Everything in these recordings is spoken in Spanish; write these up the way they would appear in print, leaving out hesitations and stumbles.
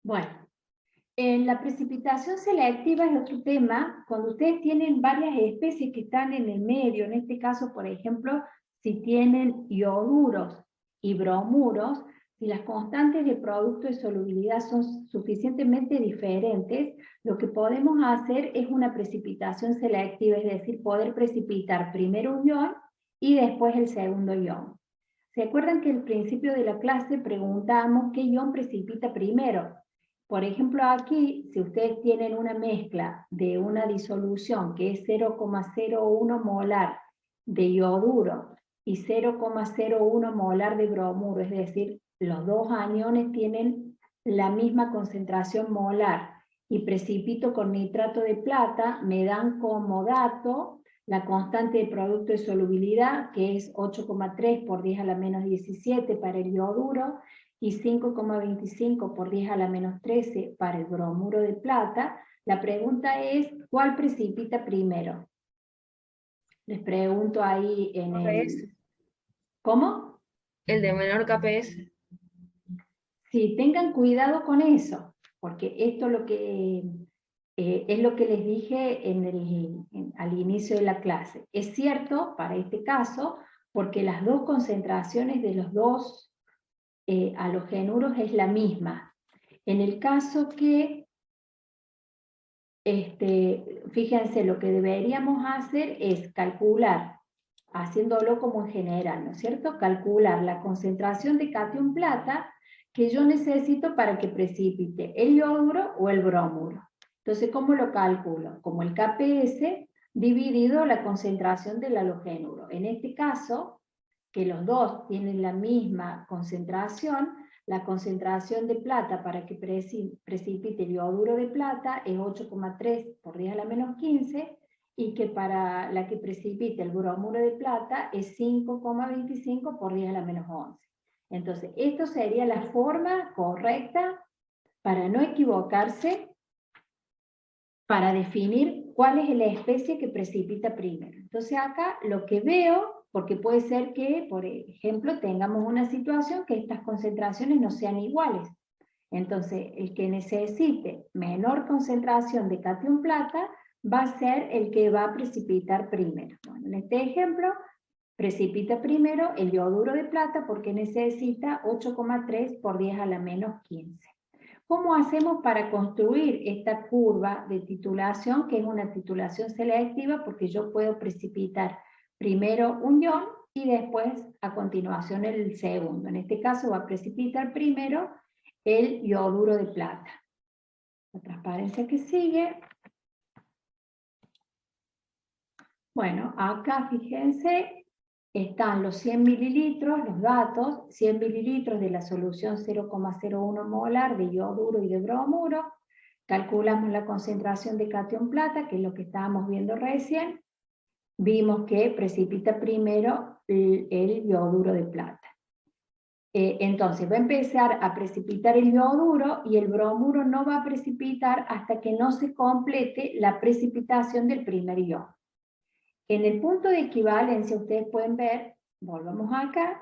Bueno, en la precipitación selectiva es otro tema, cuando ustedes tienen varias especies que están en el medio, en este caso, por ejemplo, si tienen ioduros y bromuros, si las constantes de producto de solubilidad son suficientemente diferentes, lo que podemos hacer es una precipitación selectiva, es decir, poder precipitar primero un ion y después el segundo ion. ¿Se acuerdan que al principio de la clase preguntábamos qué ion precipita primero? Por ejemplo, aquí, si ustedes tienen una mezcla de una disolución que es 0,01 molar de ioduro y 0,01 molar de bromuro, es decir, los dos aniones tienen la misma concentración molar y precipito con nitrato de plata, me dan como dato la constante de producto de solubilidad, que es 8,3 por 10 a la menos 17 para el ioduro, y 5,25 por 10 a la menos 13 para el bromuro de plata. La pregunta es, ¿cuál precipita primero? Les pregunto ahí en KPS. el... ¿Cómo? El de menor KPS. Sí, tengan cuidado con eso, porque esto es lo que les dije al inicio de la clase. Es cierto para este caso, porque las dos concentraciones de los dos halogenuros es la misma. En el caso que, fíjense, lo que deberíamos hacer es calcular, haciéndolo como en general, ¿no es cierto? Calcular la concentración de catión plata que yo necesito para que precipite el ioduro o el bromuro. Entonces, ¿cómo lo calculo? Como el KPS dividido la concentración del halogenuro. En este caso, que los dos tienen la misma concentración, la concentración de plata para que precipite el ioduro de plata es 8,3 por 10 a la menos 15, y que para la que precipite el bromuro de plata es 5,25 por 10 a la menos 11. Entonces, esto sería la forma correcta para no equivocarse, para definir cuál es la especie que precipita primero. Entonces acá lo que veo, porque puede ser que, por ejemplo, tengamos una situación que estas concentraciones no sean iguales. Entonces, el que necesite menor concentración de catión plata va a ser el que va a precipitar primero. Bueno, en este ejemplo, precipita primero el ioduro de plata porque necesita 8,3 por 10 a la menos 15. ¿Cómo hacemos para construir esta curva de titulación, que es una titulación selectiva, porque yo puedo precipitar primero un ion y después a continuación el segundo? En este caso va a precipitar primero el ioduro de plata. La transparencia que sigue. Bueno, acá fíjense, están los 100 mililitros, los datos, 100 mililitros de la solución 0,01 molar de ioduro y de bromuro. Calculamos la concentración de catión plata, que es lo que estábamos viendo recién. Vimos que precipita primero el ioduro de plata. Entonces va a empezar a precipitar el ioduro y el bromuro no va a precipitar hasta que no se complete la precipitación del primer ion. En el punto de equivalencia ustedes pueden ver, volvamos acá,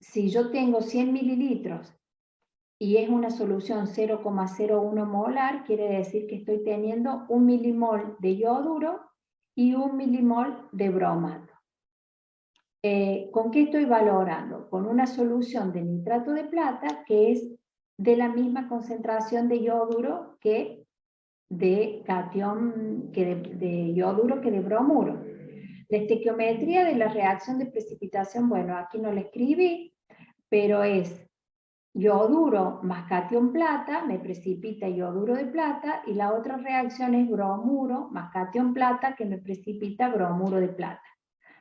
si yo tengo 100 mililitros y es una solución 0,01 molar, quiere decir que estoy teniendo 1 milimol de ioduro y 1 milimol de bromato. ¿Con qué estoy valorando? Con una solución de nitrato de plata que es de la misma concentración de ioduro que de catión, de ioduro que de bromuro. La estequiometría de la reacción de precipitación, bueno, aquí no la escribí, pero es ioduro más catión plata, me precipita ioduro de plata, y la otra reacción es bromuro más catión plata, que me precipita bromuro de plata.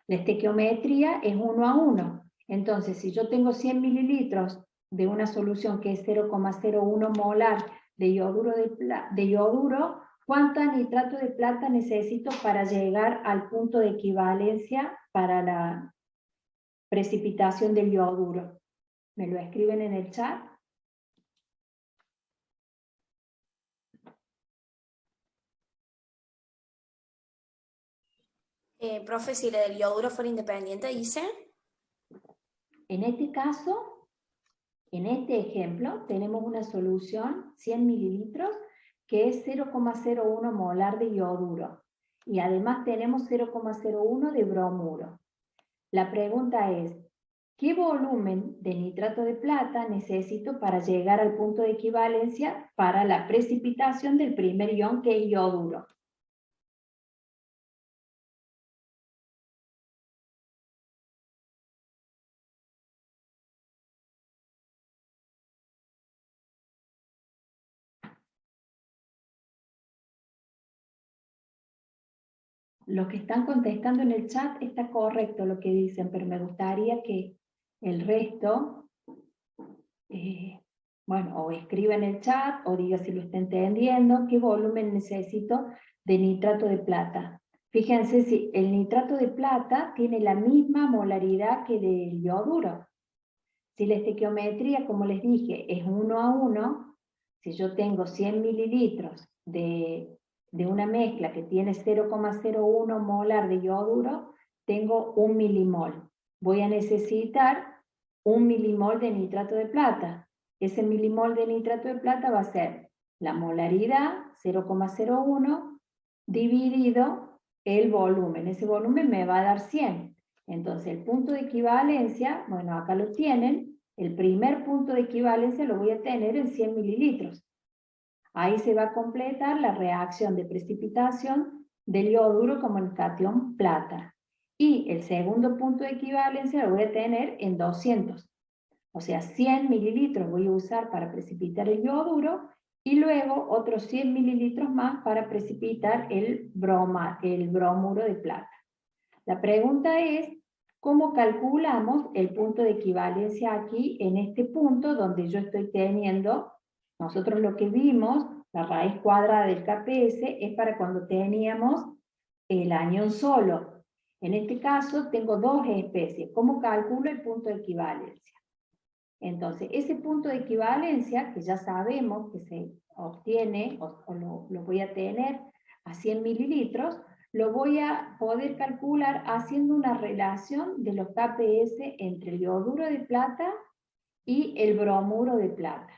La estequiometría es 1 a 1. Entonces, si yo tengo 100 mililitros de una solución que es 0,01 molar de ioduro, ¿cuánto nitrato de plata necesito para llegar al punto de equivalencia para la precipitación del ioduro? ¿Me lo escriben en el chat? Profe, si la del ioduro fuera independiente, dice. En este caso, En este ejemplo tenemos una solución, 100 mililitros, que es 0,01 molar de ioduro. Y además tenemos 0,01 de bromuro. La pregunta es, ¿qué volumen de nitrato de plata necesito para llegar al punto de equivalencia para la precipitación del primer ion, que es ioduro? Los que están contestando en el chat está correcto lo que dicen, pero me gustaría que el resto, bueno, o escriba en el chat o diga si lo está entendiendo, qué volumen necesito de nitrato de plata. Fíjense si el nitrato de plata tiene la misma molaridad que del ioduro. Si la estequiometría, como les dije, es 1 a 1, si yo tengo 100 mililitros de una mezcla que tiene 0,01 molar de ioduro, tengo 1 milimol. Voy a necesitar 1 milimol de nitrato de plata. Ese milimol de nitrato de plata va a ser la molaridad, 0,01, dividido el volumen. Ese volumen me va a dar 100. Entonces el punto de equivalencia, bueno, acá lo tienen, el primer punto de equivalencia lo voy a tener en 100 mililitros. Ahí se va a completar la reacción de precipitación del ioduro como el catión plata. Y el segundo punto de equivalencia lo voy a tener en 200. O sea, 100 mililitros voy a usar para precipitar el ioduro y luego otros 100 mililitros más para precipitar el bromuro de plata. La pregunta es, ¿cómo calculamos el punto de equivalencia aquí en este punto donde yo estoy teniendo, nosotros lo que vimos, la raíz cuadrada del KPS es para cuando teníamos el anión solo. En este caso tengo dos especies. ¿Cómo calculo el punto de equivalencia? Entonces, ese punto de equivalencia, que ya sabemos que se obtiene, o lo voy a tener a 100 mililitros, lo voy a poder calcular haciendo una relación de los KPS entre el ioduro de plata y el bromuro de plata.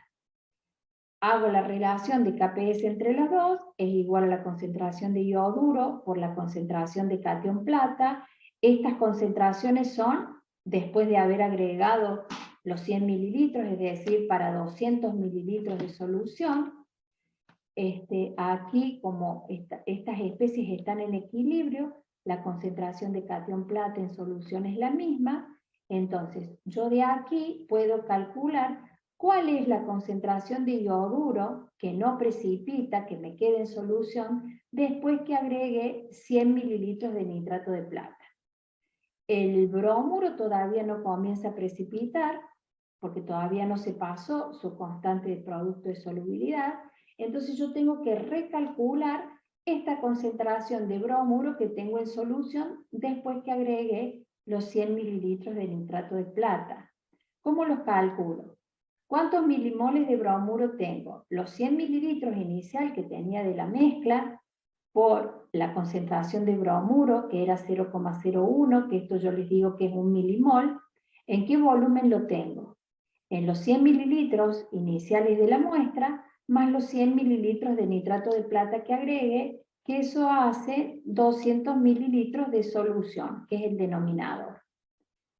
Hago la relación de KPS entre los dos, es igual a la concentración de ioduro por la concentración de catión plata. Estas concentraciones son, después de haber agregado los 100 mililitros, es decir, para 200 mililitros de solución. Aquí, como estas especies están en equilibrio, la concentración de catión plata en solución es la misma, entonces yo de aquí puedo calcular cuál es la concentración de ioduro que no precipita, que me quede en solución, después que agregue 100 mililitros de nitrato de plata. El bromuro todavía no comienza a precipitar, porque todavía no se pasó su constante de producto de solubilidad, entonces yo tengo que recalcular esta concentración de bromuro que tengo en solución después que agregue los 100 mililitros de nitrato de plata. ¿Cómo los calculo? ¿Cuántos milimoles de bromuro tengo? Los 100 mililitros inicial que tenía de la mezcla por la concentración de bromuro, que era 0,01, que esto yo les digo que es 1 milimol. ¿En qué volumen lo tengo? En los 100 mililitros iniciales de la muestra, más los 100 mililitros de nitrato de plata que agregue, que eso hace 200 mililitros de solución, que es el denominador.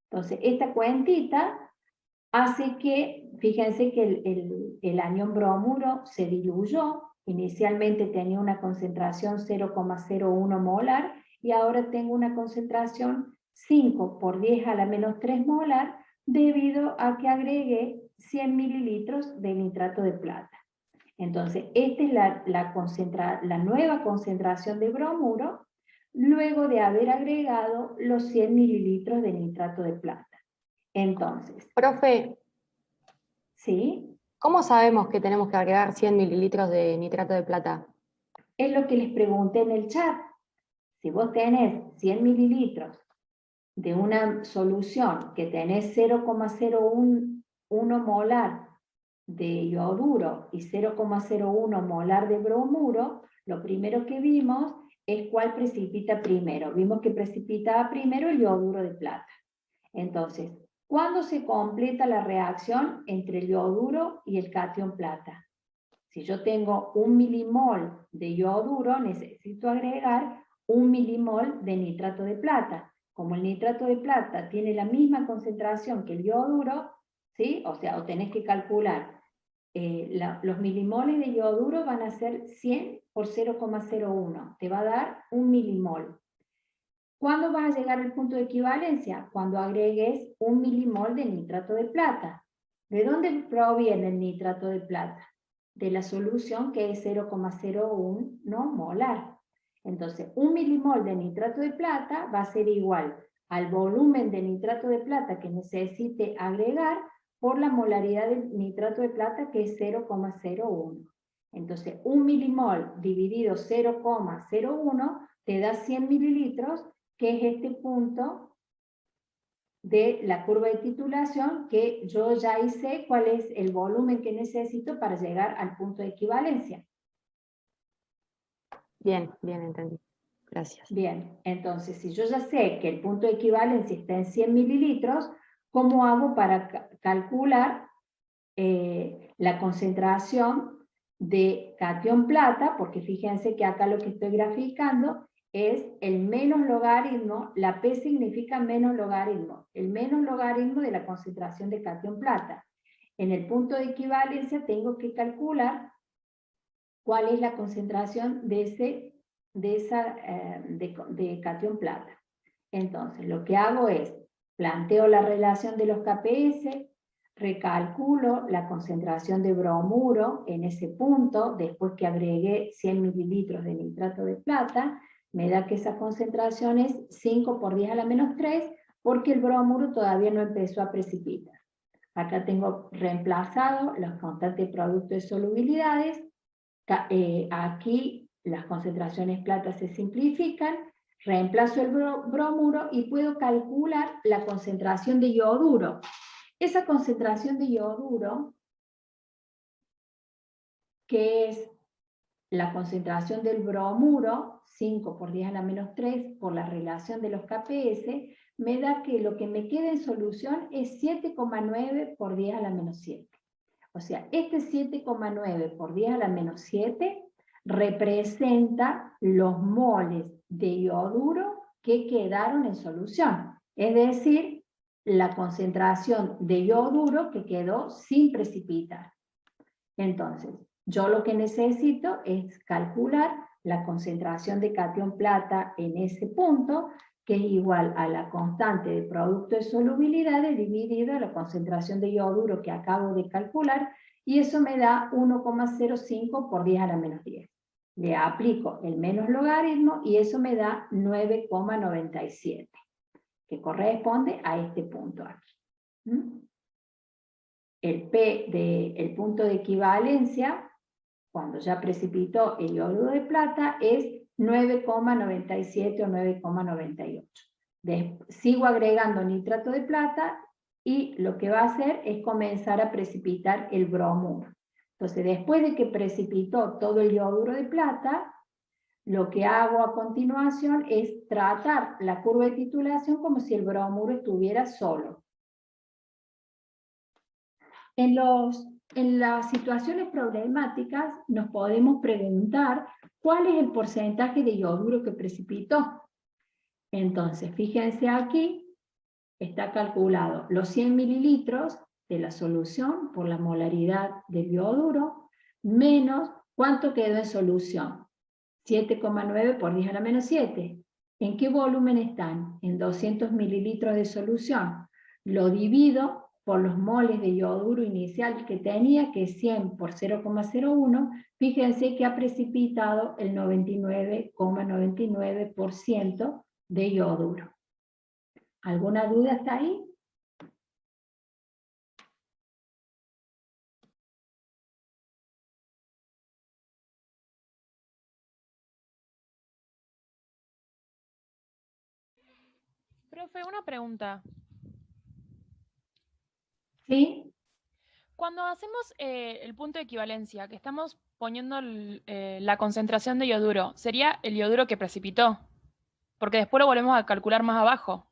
Entonces, esta cuentita hace que, fíjense que el anión bromuro se diluyó, inicialmente tenía una concentración 0,01 molar, y ahora tengo una concentración 5 por 10 a la menos 3 molar, debido a que agregué 100 mililitros de nitrato de plata. Entonces, esta es la nueva concentración de bromuro, luego de haber agregado los 100 mililitros de nitrato de plata. Entonces, Profe, ¿sí? ¿cómo sabemos que tenemos que agregar 100 mililitros de nitrato de plata? Es lo que les pregunté en el chat. Si vos tenés 100 mililitros de una solución que tenés 0,01 molar de ioduro y 0,01 molar de bromuro, lo primero que vimos es cuál precipita primero. Vimos que precipitaba primero el ioduro de plata. Entonces, ¿Cuándo se completa la reacción entre el yoduro y el catión plata? Si yo tengo 1 milimol de yoduro, necesito agregar 1 milimol de nitrato de plata. Como el nitrato de plata tiene la misma concentración que el yoduro, ¿sí? O sea, o tenés que calcular, los milimoles de yoduro van a ser 100 por 0,01, te va a dar 1 milimol. ¿Cuándo vas a llegar al punto de equivalencia? Cuando agregues 1 milimol de nitrato de plata. ¿De dónde proviene el nitrato de plata? De la solución que es 0,01 molar. Entonces, 1 milimol de nitrato de plata va a ser igual al volumen de nitrato de plata que necesite agregar por la molaridad del nitrato de plata, que es 0,01. Entonces, 1 milimol dividido 0,01 te da 100 mililitros, que es este punto de la curva de titulación, que yo ya hice cuál es el volumen que necesito para llegar al punto de equivalencia. Bien, bien, entendí. Gracias. Bien, entonces si yo ya sé que el punto de equivalencia está en 100 mililitros, ¿cómo hago para calcular la concentración de catión plata? Porque fíjense que acá lo que estoy graficando es el menos logaritmo, la P significa menos logaritmo, el menos logaritmo de la concentración de catión plata. En el punto de equivalencia tengo que calcular cuál es la concentración de catión plata. Entonces, lo que hago es, planteo la relación de los KPS, recalculo la concentración de bromuro en ese punto, después que agregué 100 mililitros de nitrato de plata, me da que esa concentración es 5 por 10 a la menos 3, porque el bromuro todavía no empezó a precipitar. Acá tengo reemplazado los constantes de producto de solubilidades. Aquí las concentraciones plata se simplifican, reemplazo el bromuro y puedo calcular la concentración de yoduro. Esa concentración de yoduro, que es la concentración del bromuro, 5 por 10 a la menos 3, por la relación de los KPS, me da que lo que me queda en solución es 7,9 por 10 a la menos 7. O sea, este 7,9 por 10 a la menos 7 representa los moles de yoduro que quedaron en solución. Es decir, la concentración de yoduro que quedó sin precipitar. Entonces, yo lo que necesito es calcular la concentración de catión plata en ese punto, que es igual a la constante de producto de solubilidades dividida la concentración de yoduro que acabo de calcular, y eso me da 1,05 por 10 a la menos 10. Le aplico el menos logaritmo y eso me da 9,97, que corresponde a este punto aquí. El P del punto de equivalencia, cuando ya precipitó el yoduro de plata, es 9,97 o 9,98. Sigo agregando nitrato de plata y lo que va a hacer es comenzar a precipitar el bromuro. Entonces, después de que precipitó todo el yoduro de plata, lo que hago a continuación es tratar la curva de titulación como si el bromuro estuviera solo. En las situaciones problemáticas nos podemos preguntar cuál es el porcentaje de yoduro que precipitó. Entonces, fíjense aquí, está calculado los 100 mililitros de la solución por la molaridad del yoduro, menos cuánto quedó en solución. 7,9 por 10 a la menos 7. ¿En qué volumen están? En 200 mililitros de solución. Lo divido por los moles de yoduro inicial que tenía, que es 100 por 0,01, fíjense que ha precipitado el 99,99% de yoduro. ¿Alguna duda hasta ahí? Profe, una pregunta. ¿Sí? Cuando hacemos el punto de equivalencia, que estamos poniendo la concentración de yoduro, ¿sería el yoduro que precipitó? Porque después lo volvemos a calcular más abajo.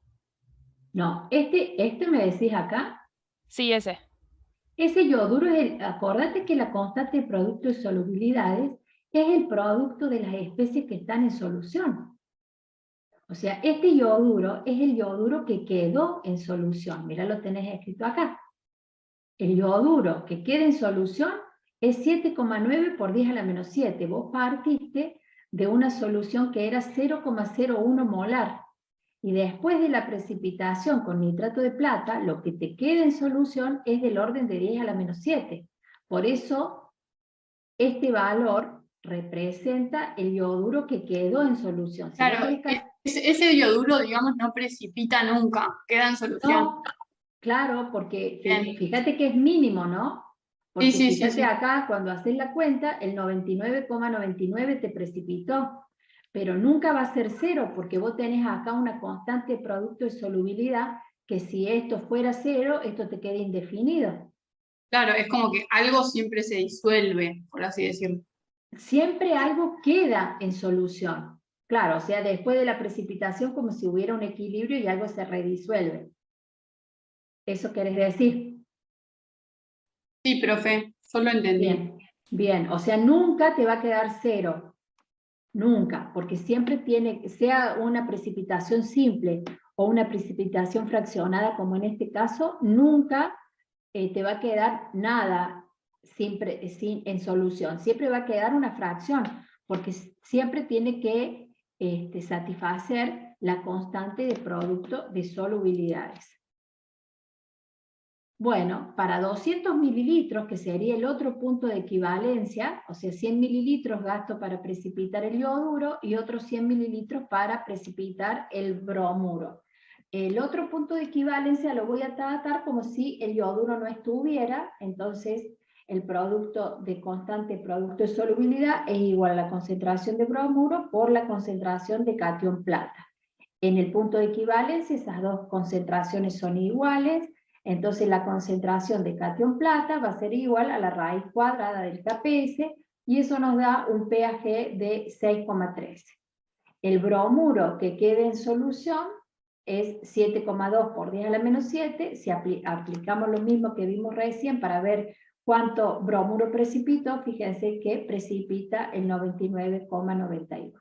No, este me decís acá. Sí, ese. Ese yoduro acordate que la constante de producto de solubilidades es el producto de las especies que están en solución. O sea, este yoduro es el yoduro que quedó en solución. Mira, lo tenés escrito acá. El yoduro que queda en solución es 7,9 por 10 a la menos 7. Vos partiste de una solución que era 0,01 molar. Y después de la precipitación con nitrato de plata, lo que te queda en solución es del orden de 10 a la menos 7. Por eso, este valor representa el yoduro que quedó en solución. Si Claro, ese yoduro, digamos, no precipita nunca, queda en solución. no, claro, porque Bien. fíjate que es mínimo, ¿no? Porque Sí, sí, sí, fíjate sí. acá, cuando haces la cuenta, el 99,99 te precipitó, pero nunca va a ser cero, porque vos tenés acá una constante de producto de solubilidad, que si esto fuera cero, esto te queda indefinido. Claro, es como que algo siempre se disuelve, por así decirlo. Siempre algo queda en solución. Claro, o sea, después de la precipitación, como si hubiera un equilibrio y algo se redisuelve. ¿Eso querés decir? Sí, profe, yo lo entendí. Bien, bien. O sea, nunca te va a quedar cero. Nunca, porque siempre tiene, sea una precipitación simple o una precipitación fraccionada, como en este caso, nunca te va a quedar nada en solución. Siempre va a quedar una fracción, porque siempre tiene que satisfacer la constante de producto de solubilidades. Bueno, para 200 mililitros, que sería el otro punto de equivalencia, o sea, 100 mililitros gasto para precipitar el yoduro y otros 100 mililitros para precipitar el bromuro. El otro punto de equivalencia lo voy a tratar como si el yoduro no estuviera, entonces el producto de constante producto de solubilidad es igual a la concentración de bromuro por la concentración de catión plata. En el punto de equivalencia esas dos concentraciones son iguales, entonces la concentración de catión plata va a ser igual a la raíz cuadrada del KPS y eso nos da un pH de 6,13. El bromuro que quede en solución es 7,2 por 10 a la menos 7. Si aplicamos lo mismo que vimos recién para ver cuánto bromuro precipitó, fíjense que precipita el 99,98.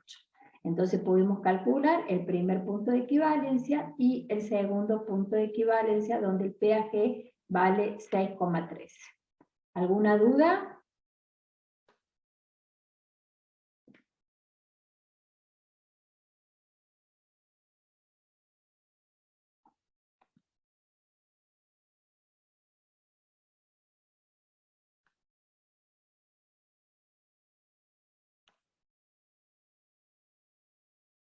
Entonces pudimos calcular el primer punto de equivalencia y el segundo punto de equivalencia donde el pH vale 6,13. ¿Alguna duda?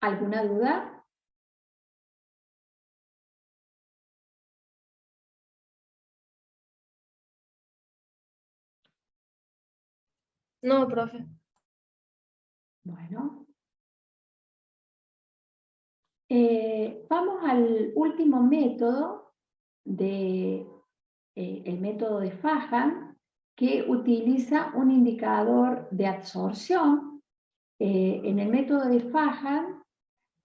¿Alguna duda? No, profe. Bueno. Vamos al último método, el método de Fajan, que utiliza un indicador de absorción. En el método de Fajan,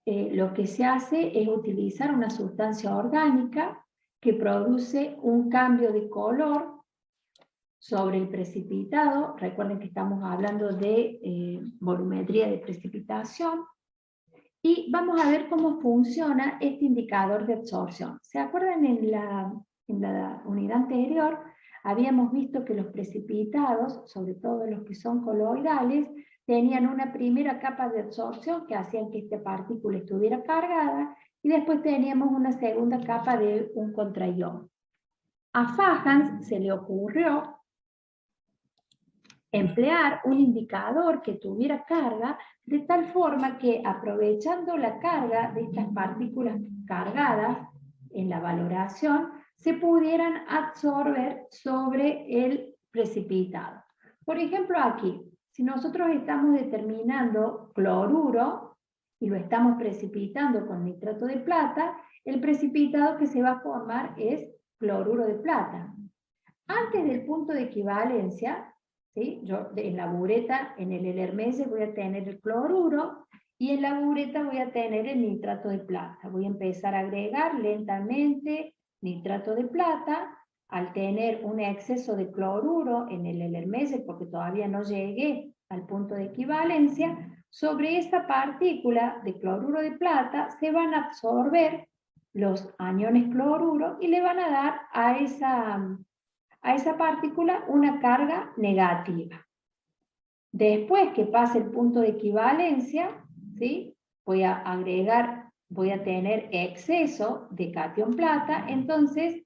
lo que se hace es utilizar una sustancia orgánica que produce un cambio de color sobre el precipitado. Recuerden que estamos hablando de volumetría de precipitación. Y vamos a ver cómo funciona este indicador de absorción. ¿Se acuerdan en la unidad anterior? Habíamos visto que los precipitados, sobre todo los que son coloidales, tenían una primera capa de absorción que hacían que esta partícula estuviera cargada y después teníamos una segunda capa de un contraión. A Fajan se le ocurrió emplear un indicador que tuviera carga de tal forma que aprovechando la carga de estas partículas cargadas en la valoración se pudieran absorber sobre el precipitado. Por ejemplo aquí, si nosotros estamos determinando cloruro y lo estamos precipitando con nitrato de plata, el precipitado que se va a formar es cloruro de plata. Antes del punto de equivalencia, ¿sí? Yo en la bureta, en el Hermes voy a tener el cloruro y en la bureta voy a tener el nitrato de plata. Voy a empezar a agregar lentamente nitrato de plata. Al tener un exceso de cloruro en el Erlenmeyer, porque todavía no llegué al punto de equivalencia, sobre esta partícula de cloruro de plata se van a absorber los aniones cloruro y le van a dar a esa partícula una carga negativa. Después que pase el punto de equivalencia, ¿sí? Voy a tener exceso de catión plata, entonces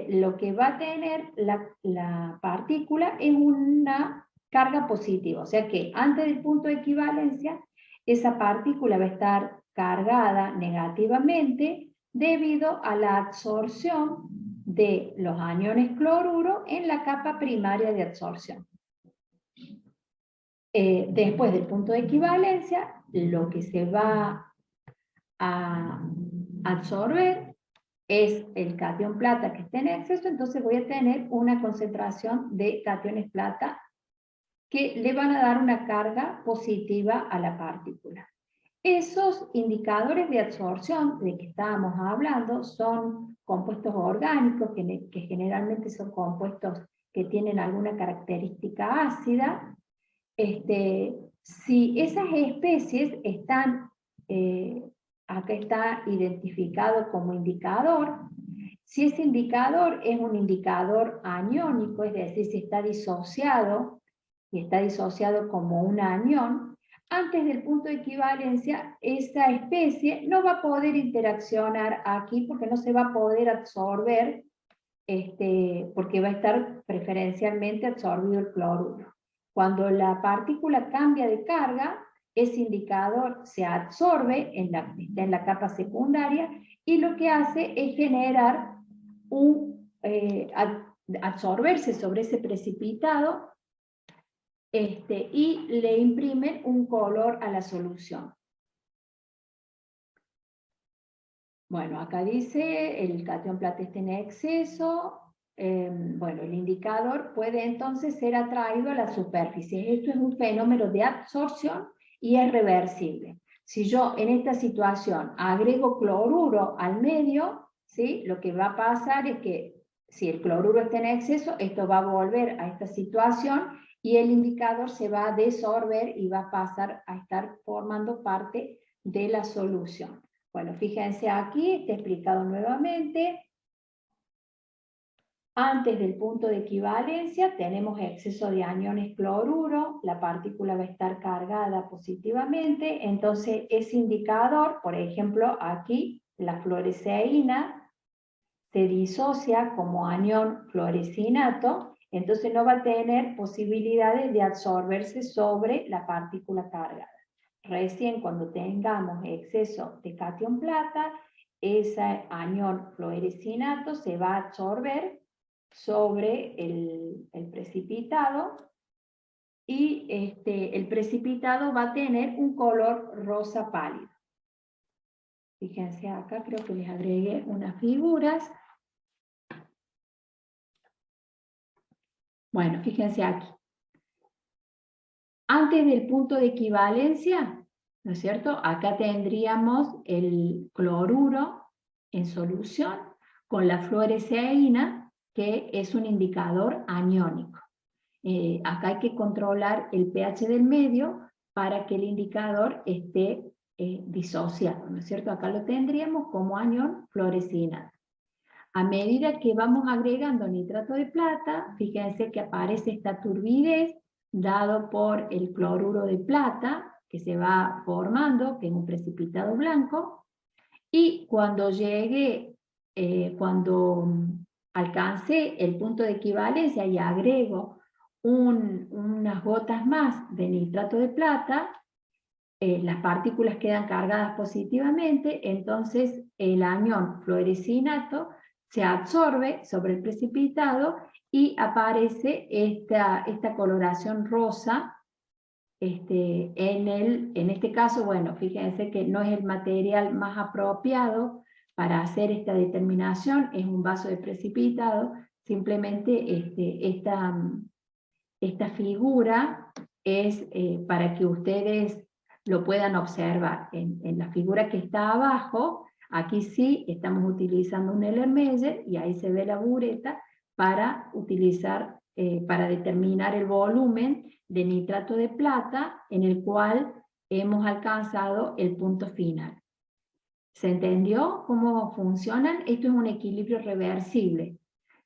lo que va a tener la partícula es una carga positiva, o sea que antes del punto de equivalencia, esa partícula va a estar cargada negativamente debido a la absorción de los aniones cloruro en la capa primaria de absorción. Después del punto de equivalencia, lo que se va a absorber es el catión plata que esté en exceso, entonces voy a tener una concentración de cationes plata que le van a dar una carga positiva a la partícula. Esos indicadores de absorción de que estábamos hablando son compuestos orgánicos, que generalmente son compuestos que tienen alguna característica ácida. Si esas especies están, acá está identificado como indicador, si ese indicador es un indicador aniónico, es decir, si está disociado, y está disociado como un anión, antes del punto de equivalencia, esa especie no va a poder interaccionar aquí porque no se va a poder absorber, porque va a estar preferencialmente absorbido el cloruro. Cuando la partícula cambia de carga, ese indicador se absorbe, está en la capa secundaria, y lo que hace es generar absorberse sobre ese precipitado, y le imprimen un color a la solución. Bueno, acá dice el catión plata está en exceso. Bueno, el indicador puede entonces ser atraído a la superficie. Esto es un fenómeno de absorción y es reversible. Si yo en esta situación agrego cloruro al medio, ¿sí? Lo que va a pasar es que si el cloruro está en exceso, esto va a volver a esta situación y el indicador se va a desorber y va a pasar a estar formando parte de la solución. Bueno, fíjense aquí, está explicado nuevamente. Antes del punto de equivalencia tenemos exceso de aniones cloruro, la partícula va a estar cargada positivamente, entonces ese indicador, por ejemplo aquí, la fluoresceína, se disocia como anión fluorescinato, entonces no va a tener posibilidades de absorberse sobre la partícula cargada. Recién cuando tengamos exceso de catión plata, ese anión fluorescinato se va a absorber sobre el precipitado y el precipitado va a tener un color rosa pálido. Fíjense acá, creo que les agregué unas figuras. Bueno, fíjense aquí. Antes del punto de equivalencia, ¿no es cierto? Acá tendríamos el cloruro en solución con la fluoresceína, que es un indicador aniónico. Acá hay que controlar el pH del medio para que el indicador esté disociado, ¿no es cierto? Acá lo tendríamos como anión fluorescinato. A medida que vamos agregando nitrato de plata, fíjense que aparece esta turbidez dado por el cloruro de plata, que se va formando, que es un precipitado blanco, y cuando cuando alcance el punto de equivalencia y agrego unas gotas más de nitrato de plata, las partículas quedan cargadas positivamente, entonces el anión fluorescinato se absorbe sobre el precipitado y aparece esta coloración rosa. En este caso, bueno, fíjense que no es el material más apropiado para hacer esta determinación, es un vaso de precipitado, simplemente esta figura es para que ustedes lo puedan observar. En la figura que está abajo, aquí sí estamos utilizando un Erlenmeyer y ahí se ve la bureta para utilizar, para determinar el volumen de nitrato de plata en el cual hemos alcanzado el punto final. ¿Se entendió cómo funcionan? Esto es un equilibrio reversible.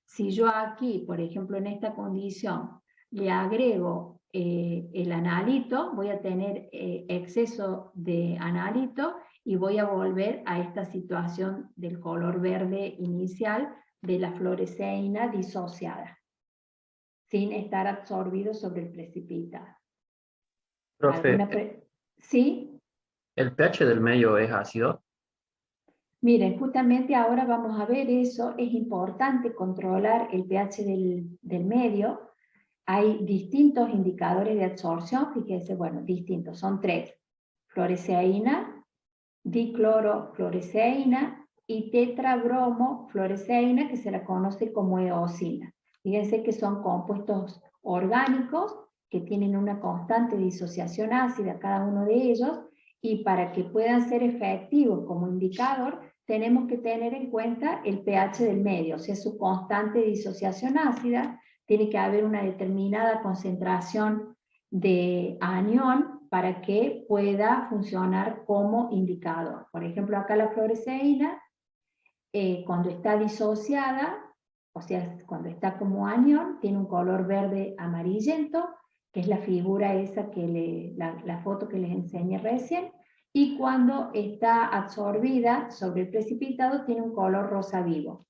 Si yo aquí, por ejemplo, en esta condición, le agrego el analito, voy a tener exceso de analito y voy a volver a esta situación del color verde inicial de la fluoresceína disociada, sin estar absorbido sobre el precipitado. Profe, ¿Sí? ¿el pH del medio es ácido? Miren, justamente ahora vamos a ver eso. Es importante controlar el pH del medio. Hay distintos indicadores de absorción, fíjense, bueno, distintos, son 3. Fluoresceína, diclorofluoresceína y tetrabromofluoresceína, que se la conoce como eosina. Fíjense que son compuestos orgánicos que tienen una constante disociación ácida cada uno de ellos, y para que puedan ser efectivos como indicador, tenemos que tener en cuenta el pH del medio, o sea, su constante disociación ácida. Tiene que haber una determinada concentración de anión para que pueda funcionar como indicador. Por ejemplo, acá la fluoresceína, cuando está disociada, o sea, cuando está como anión, tiene un color verde amarillento, que es la figura esa, la foto que les enseñé recién, y cuando está absorbida sobre el precipitado tiene un color rosa vivo.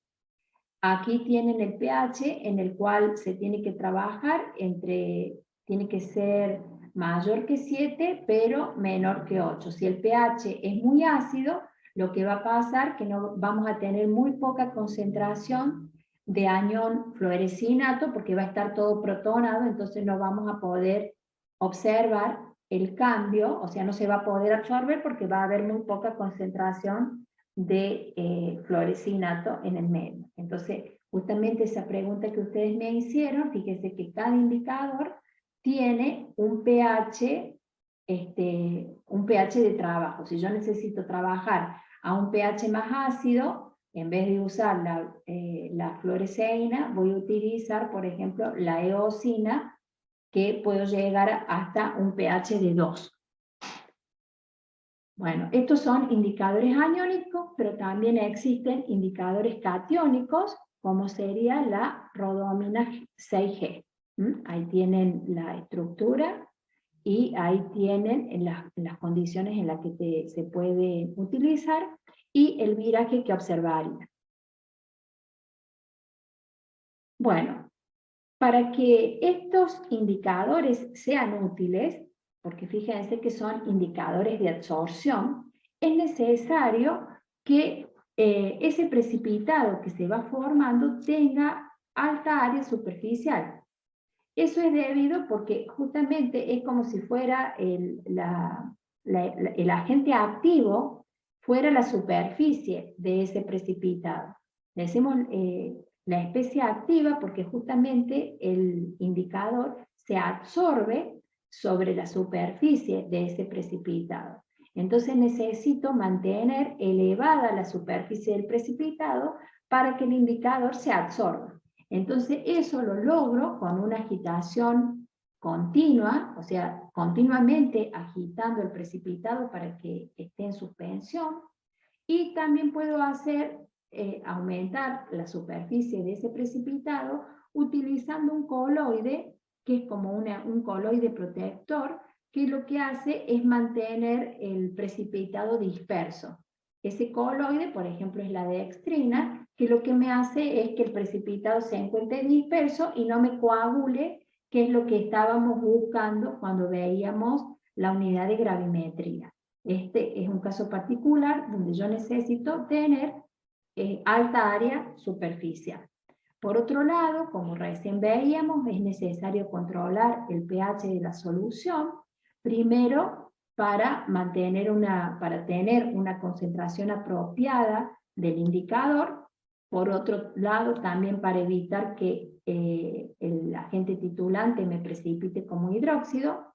Aquí tienen el pH en el cual se tiene que trabajar tiene que ser mayor que 7, pero menor que 8. Si el pH es muy ácido, lo que va a pasar es que no, vamos a tener muy poca concentración de anión fluorescinato, porque va a estar todo protonado, entonces no vamos a poder observar el cambio, o sea, no se va a poder absorber porque va a haber muy poca concentración de fluorescinato en el medio. Entonces, justamente esa pregunta que ustedes me hicieron, fíjense que cada indicador tiene un pH de trabajo. Si yo necesito trabajar a un pH más ácido, en vez de usar la fluoresceína, voy a utilizar, por ejemplo, la eosina, que puedo llegar hasta un pH de 2. Bueno, estos son indicadores aniónicos, pero también existen indicadores catiónicos, como sería la rodomina 6G. Ahí tienen la estructura y ahí tienen las condiciones en las que se puede utilizar y el viraje que observaría. Bueno, para que estos indicadores sean útiles, porque fíjense que son indicadores de absorción, es necesario que ese precipitado que se va formando tenga alta área superficial. Eso es debido porque justamente es como si fuera el agente activo, fuera la superficie de ese precipitado. Le decimos la especie activa porque justamente el indicador se absorbe sobre la superficie de ese precipitado. Entonces necesito mantener elevada la superficie del precipitado para que el indicador se absorba. Entonces eso lo logro con una agitación continua, o sea, continuamente agitando el precipitado para que esté en suspensión, y también puedo hacer aumentar la superficie de ese precipitado utilizando un coloide, que es como un coloide protector, que lo que hace es mantener el precipitado disperso. Ese coloide, por ejemplo, es la dextrina, que lo que me hace es que el precipitado se encuentre disperso y no me coagule, que es lo que estábamos buscando cuando veíamos la unidad de gravimetría. Este es un caso particular donde yo necesito tener alta área superficial. Por otro lado, como recién veíamos, es necesario controlar el pH de la solución, primero para tener una concentración apropiada del indicador, por otro lado también para evitar que el agente titulante me precipite como hidróxido,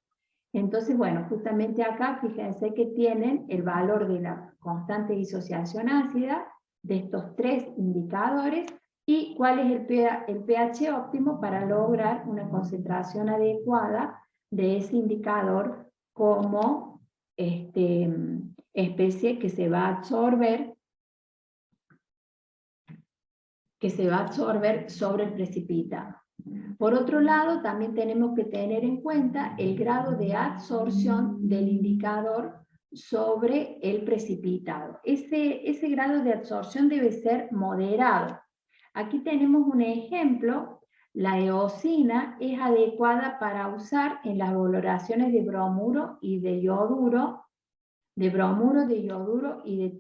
Entonces, bueno, justamente acá fíjense que tienen el valor de la constante de disociación ácida de estos tres indicadores y cuál es el pH óptimo para lograr una concentración adecuada de ese indicador como especie que se va a absorber sobre el precipitado. Por otro lado, también tenemos que tener en cuenta el grado de absorción del indicador sobre el precipitado. Ese grado de absorción debe ser moderado. Aquí tenemos un ejemplo. La eosina es adecuada para usar en las valoraciones de bromuro y de yoduro, de yoduro y de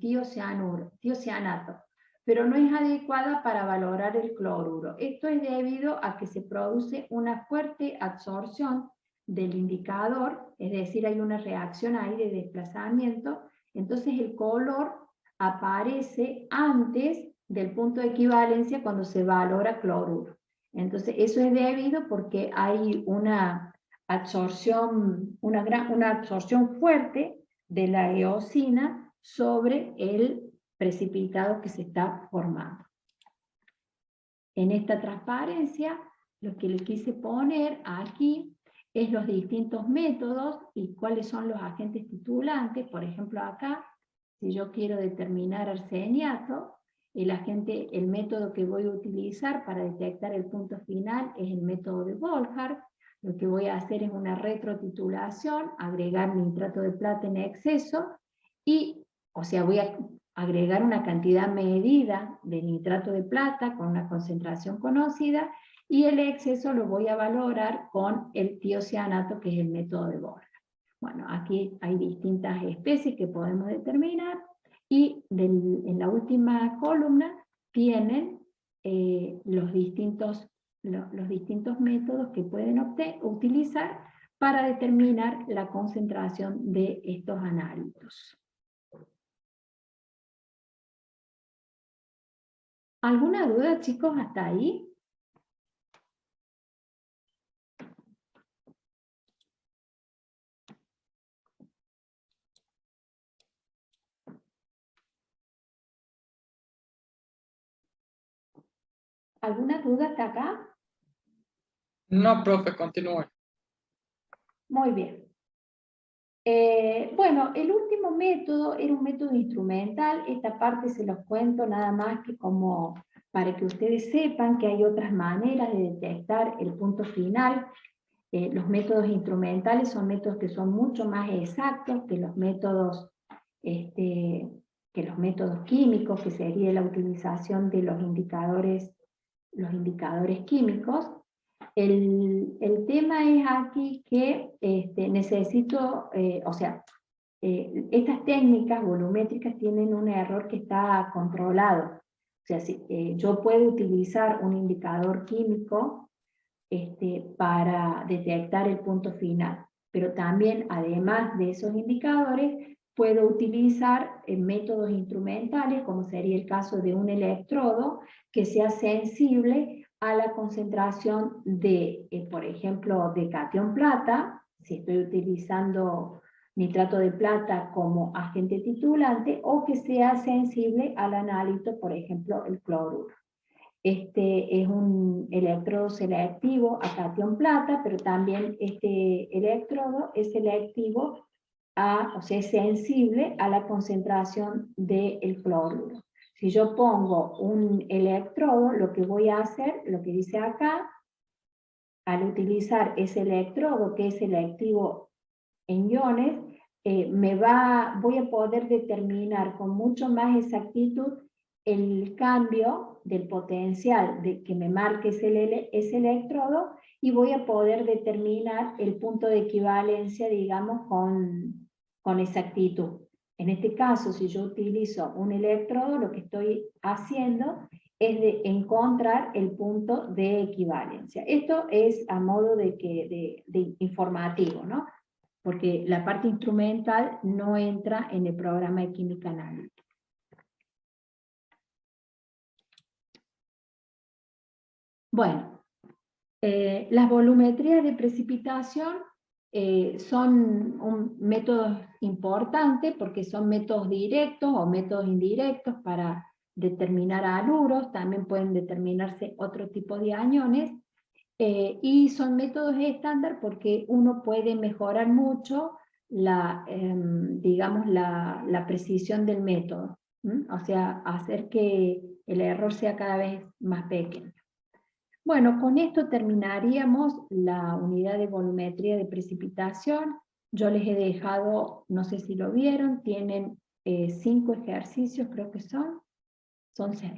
tiocianato, pero no es adecuada para valorar el cloruro. Esto es debido a que se produce una fuerte absorción del indicador, es decir, hay una reacción ahí de desplazamiento, entonces el color aparece antes del punto de equivalencia cuando se valora cloruro. Entonces eso es debido porque hay una absorción, una absorción fuerte de la eosina sobre el precipitado que se está formando. En esta transparencia, lo que le quise poner aquí es los distintos métodos y cuáles son los agentes titulantes. Por ejemplo, acá, si yo quiero determinar arseniato, el método que voy a utilizar para detectar el punto final es el método de Volhard. Lo que voy a hacer es una retrotitulación, agregar nitrato de plata en exceso, voy a agregar una cantidad medida de nitrato de plata con una concentración conocida, y el exceso lo voy a valorar con el tiocianato, que es el método de Volhard. Bueno, aquí hay distintas especies que podemos determinar, y en la última columna tienen los distintos métodos que pueden utilizar para determinar la concentración de estos análitos. ¿Alguna duda, chicos, hasta ahí? ¿Alguna duda hasta acá? No, profe, continúe. Muy bien. Bueno, el último método era un método instrumental. Esta parte se los cuento nada más que como para que ustedes sepan que hay otras maneras de detectar el punto final. Los métodos instrumentales son métodos que son mucho más exactos que los métodos químicos, que sería la utilización de los indicadores químicos. El tema es aquí que necesito, estas técnicas volumétricas tienen un error que está controlado. O sea, yo puedo utilizar un indicador químico para detectar el punto final, pero también, además de esos indicadores, puedo utilizar métodos instrumentales, como sería el caso de un electrodo, que sea sensible a la concentración de, por ejemplo, de catión plata, si estoy utilizando nitrato de plata como agente titulante, o que sea sensible al analito, por ejemplo, el cloruro. Este es un electrodo selectivo a catión plata, pero también este electrodo es selectivo es sensible a la concentración del cloruro. Si yo pongo un electrodo, lo que voy a hacer, lo que dice acá, al utilizar ese electrodo que es selectivo en iones, voy a poder determinar con mucho más exactitud el cambio del potencial que me marque ese electrodo, y voy a poder determinar el punto de equivalencia, digamos, con exactitud. En este caso, si yo utilizo un electrodo, lo que estoy haciendo es de encontrar el punto de equivalencia. Esto es a modo de informativo, ¿no? Porque la parte instrumental no entra en el programa de química analítica. Bueno, las volumetrías de precipitación son métodos importantes porque son métodos directos o métodos indirectos para determinar aluros, también pueden determinarse otro tipo de aniones, y son métodos estándar porque uno puede mejorar mucho digamos, la precisión del método, o sea, hacer que el error sea cada vez más pequeño. Bueno, con esto terminaríamos la unidad de volumetría de precipitación. Yo les he dejado, no sé si lo vieron, tienen 5 ejercicios, creo que son 6.